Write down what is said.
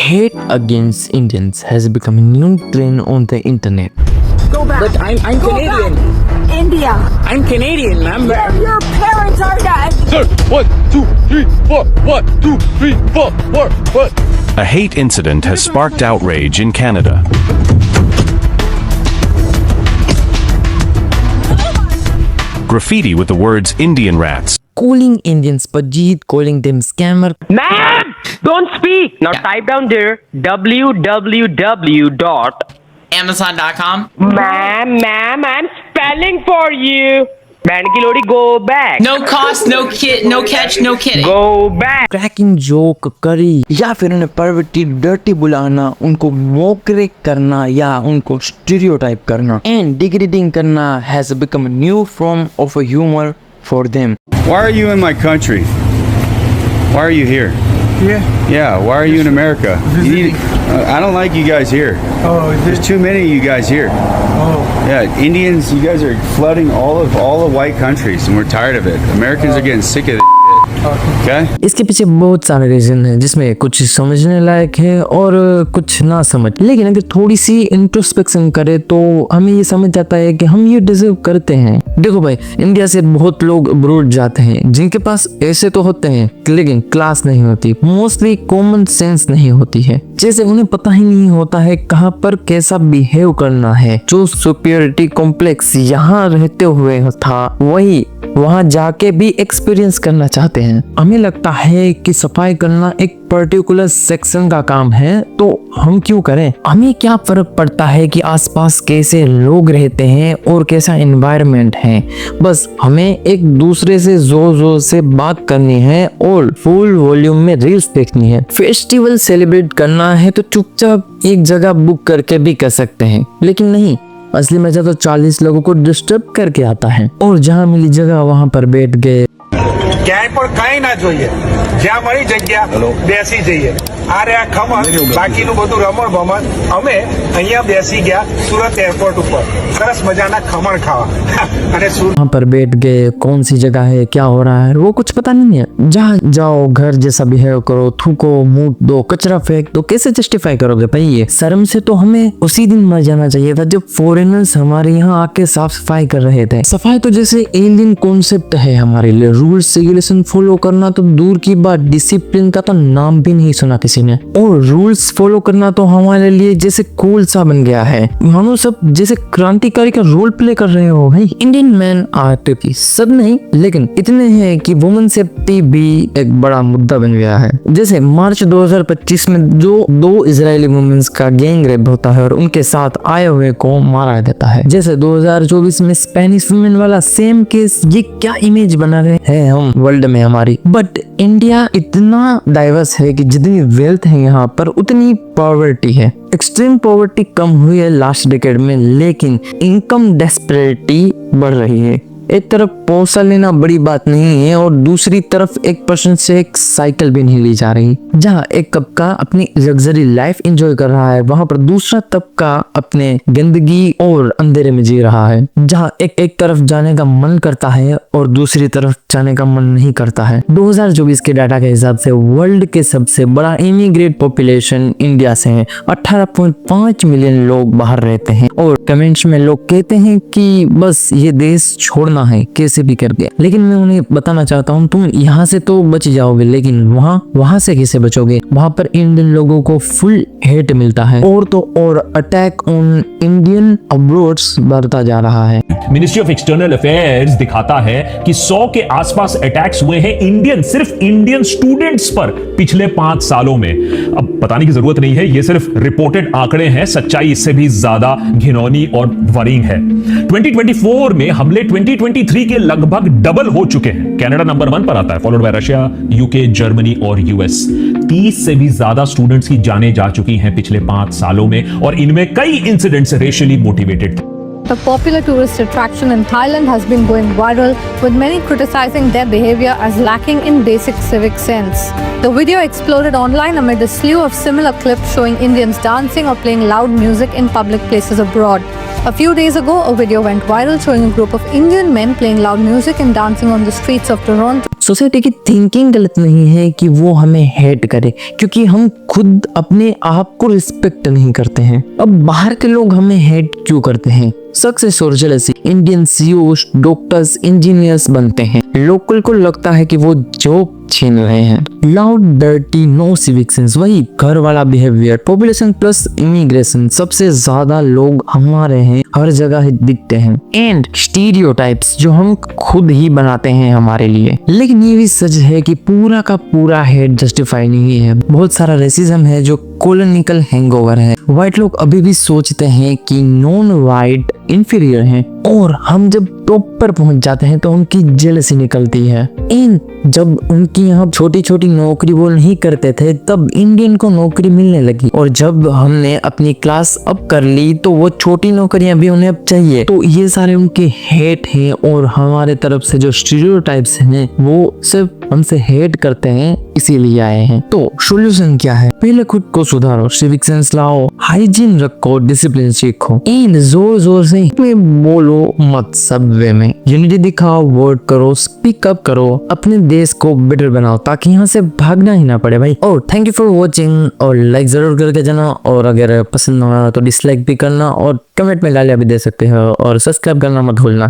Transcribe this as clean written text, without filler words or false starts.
hate against Indians has become a new trend on the internet. Go back. But I'm Go Canadian. back. India. I'm Canadian, ma'am. Your parents are not. Sir, 1, 2, 3, 4. 1, 2, 3, 4, 4, 4. A hate incident has sparked outrage in Canada. Graffiti with the words Indian rats. Calling Indians Pajit, calling them scammer. Ma'am, don't speak. Now type down there www. Amazon.com. Ma'am, I'm spelling for you. Band ki lodi, go back. No cost, no kit, no catch, no kidding. Go back. Cracking joke करी या फिर उन्हें परवर्टी dirty बुलाना, उनको मोकरे करना या उनको stereotype करना एंड डिग्रेडिंग करना has become a new form of a humor for them. Why are you in my country? Why are you here? Yeah, why are you in America? You need, I don't like you guys here. Oh, There's too many of you guys here. oh. Yeah, Indians, you guys are flooding all the white countries, and we're tired of it. Americans are getting sick of this shit. Okay? इसके पीछे बहुत सारे reason है जिसमें कुछ समझने लायक है और कुछ ना समझ, लेकिन अगर थोड़ी सी इंट्रोस्पेक्शन करे तो हमें ये समझ जाता है कि हम ये डिजर्व करते हैं। देखो भाई, इंडिया से बहुत लोग अब्रॉड जाते हैं जिनके पास ऐसे तो होते हैं लेकिन क्लास नहीं होती, मोस्टली कॉमन सेंस नहीं होती है। जैसे उन्हें पता ही नहीं होता है कहाँ पर कैसा बिहेव करना है। जो सुपीरियरिटी कॉम्प्लेक्स यहाँ रहते हुए था वही वहां जाके भी एक्सपीरियंस करना चाहते हैं। हमें लगता है कि सफाई करना एक पर्टिकुलर सेक्शन का काम है तो हम क्यों करें, हमें क्या फर्क पड़ता है कि आसपास कैसे लोग रहते हैं और कैसा एनवायरनमेंट है। बस हमें एक दूसरे से जोर जोर से बात करनी है और फुल वॉल्यूम में रील्स देखनी है। फेस्टिवल सेलिब्रेट करना है तो चुपचाप एक जगह बुक करके भी कर सकते हैं, लेकिन नहीं, असली मजा तो 40 लोगों को डिस्टर्ब करके आता है और जहाँ मिली जगह वहाँ पर बैठ गए। ક્યાંય પણ કઈ ના જોઈએ, જ્યાં મળી જગ્યા બેસી જઈએ। આ રે આ ખમણ, બાકીનું બધું રમણ ભમણ। અમે અહીંયા બેસી ગયા સુરત એરપોર્ટ ઉપર, સરસ મજાના ખમણ ખાવા અને वहाँ पर बैठ गए, कौन सी जगह है, क्या हो रहा है वो कुछ पता नहीं है। जहाँ जाओ घर जैसा बिहेव करो, थूको, मुंह दो, कचरा फेंक दो, कैसे जस्टिफाई करोगे भाई? ये शर्म से तो हमें उसी दिन मर जाना चाहिए था जब फॉरेनर्स हमारे यहाँ आके साफ सफाई कर रहे थे। सफाई तो जैसे एलियन कॉन्सेप्ट है हमारे लिए। रूल्स रेगुलेशन फॉलो करना तो दूर की बात, डिसिप्लिन का तो नाम भी नहीं सुना किसी ने। और रूल्स फॉलो करना तो हमारे लिए जैसे कूल सा बन गया है, मानो सब जैसे क्रांतिकारी का रोल प्ले कर रहे हो भाई। इंडियन मैन आर टू सब नहीं, लेकिन इतने हैं कि वुमेन सेफ्टी भी एक बड़ा मुद्दा बन गया है। जैसे मार्च 2025 में जो 2 इजरायली वुमेन्स का गैंग रेप होता है और उनके साथ आए हुए को मारा देता है। जैसे 2024 में स्पेनिश वुमेन वाला सेम केस। ये क्या इमेज बना रहे हैं हम वर्ल्ड में हमारी। बट इंडिया इतना डाइवर्स है कि जितनी वेल्थ है यहाँ पर उतनी पॉवर्टी है। एक्सट्रीम पॉवर्टी कम हुई है लास्ट डिकेड में, लेकिन इनकम डेस्परेटी बढ़ रही है। एक तरफ पैसा लेना बड़ी बात नहीं है और दूसरी तरफ एक पर्सन से एक साइकिल भी नहीं ली जा रही। जहाँ एक तबका अपनी लग्जरी लाइफ एंजॉय कर रहा है, वहाँ पर दूसरा तबका अपने गंदगी और अंधेरे में जी रहा है। जहाँ एक तरफ जाने का मन करता है और दूसरी तरफ जाने का मन नहीं करता है। 2024 के डाटा के हिसाब से वर्ल्ड के सबसे बड़ा इमिग्रेट पॉपुलेशन इंडिया से है। 18.5 मिलियन लोग बाहर रहते हैं और कमेंट्स में लोग कहते हैं कि बस ये देश छोड़ना है कैसे भी करके। लेकिन मैं उन्हें बताना चाहता हूँ, तुम यहाँ से तो बच जाओगे, लेकिन वहाँ से कैसे बचोगे? वहाँ पर इंडियन लोगों को फुल हेट मिलता है और तो और अटैक ऑन इंडियन अब्रोड्स बढ़ता जा रहा है। मिनिस्ट्री ऑफ एक्सटर्नल अफेयर्स दिखाता है कि 100 के आसपास अटैक्स हुए हैं सिर्फ इंडियन स्टूडेंट्स पर पिछले 5 सालों में। अब बताने की जरूरत नहीं है, ये सिर्फ रिपोर्टेड आंकड़े हैं, सच्चाई इससे भी ज्यादा घिनौनी और वरिंग है। 2024 में हमले 2023 के लगभग डबल हो चुके हैं। कनाडा नंबर 1 पर आता है, followed by Russia, UK, Germany और यूएस। 30 से भी ज्यादा स्टूडेंट्स की जानें जा चुकी हैं पिछले 5 सालों में और इनमें कई इंसिडेंट्स रेशियली मोटिवेटेड थे। A popular tourist attraction in Thailand has been going viral, with many criticizing their behavior as lacking in basic civic sense. The video exploded online amid a slew of similar clips showing Indians dancing or playing loud music in public places abroad. A few days ago, a video went viral showing a group of Indian men playing loud music and dancing on the streets of Toronto. Society की thinking गलत नहीं है कि वो हमें hate करे, क्योंकि हम खुद अपने आप को रिस्पेक्ट नहीं करते हैं। अब बाहर के लोग हमें हेट क्यों करते हैं? सक्सेस और jealousy. Indian CEOs, doctors, engineers बनते हैं, लोकल को लगता है कि वो जॉब छीन रहे हैं। Loud, dirty, no civic sense, वही घर वाला बिहेवियर। पॉपुलेशन प्लस इमिग्रेशन, सबसे ज्यादा लोग हमारे हैं, हर जगह ही दिखते हैं। एंड स्टीरियोटाइप्स जो हम खुद ही बनाते हैं हमारे लिए। लेकिन ये भी सच है कि पूरा का पूरा हेट जस्टिफाई नहीं है। बहुत सारा रेसिज्म है जो कॉलोनिकल हैंगओवर है। व्हाइट लोग अभी भी सोचते हैं कि नॉन व्हाइट इंफीरियर हैं, और हम जब टॉप पर पहुंच जाते हैं तो उनकी जेलसी निकलती है। जब उनकी यहाँ छोटी छोटी नौकरी वो नहीं करते थे, तब इंडियन को नौकरी मिलने लगी, और जब हमने अपनी क्लास अप कर ली तो वो छोटी नौकरियां भी उन्हें अब चाहिए। तो ये सारे उनके हेट हैं, और हमारे तरफ से जो स्टीरियोटाइप्स हैं वो सिर्फ हमसे हेट करते हैं, इसीलिए आए हैं। तो सॉल्यूशन क्या है? पहले खुद को सुधारो, सिविक सेंस लाओ, हाइजीन रखो, डिसिप्लिन सीखो। जोर जोर से बोलो मत, सबवे में यूनिटी दिखाओ, वोट करो, स्पीक अप करो, अपने देश को बेटर बनाओ, ताकि यहाँ से भागना ही ना पड़े भाई। और थैंक यू फॉर वॉचिंग, और लाइक जरूर करके जाना, और अगर पसंद ना आया तो डिसलाइक भी करना, और कमेंट में गालियां भी दे सकते हो, और सब्सक्राइब करना मत भूलना।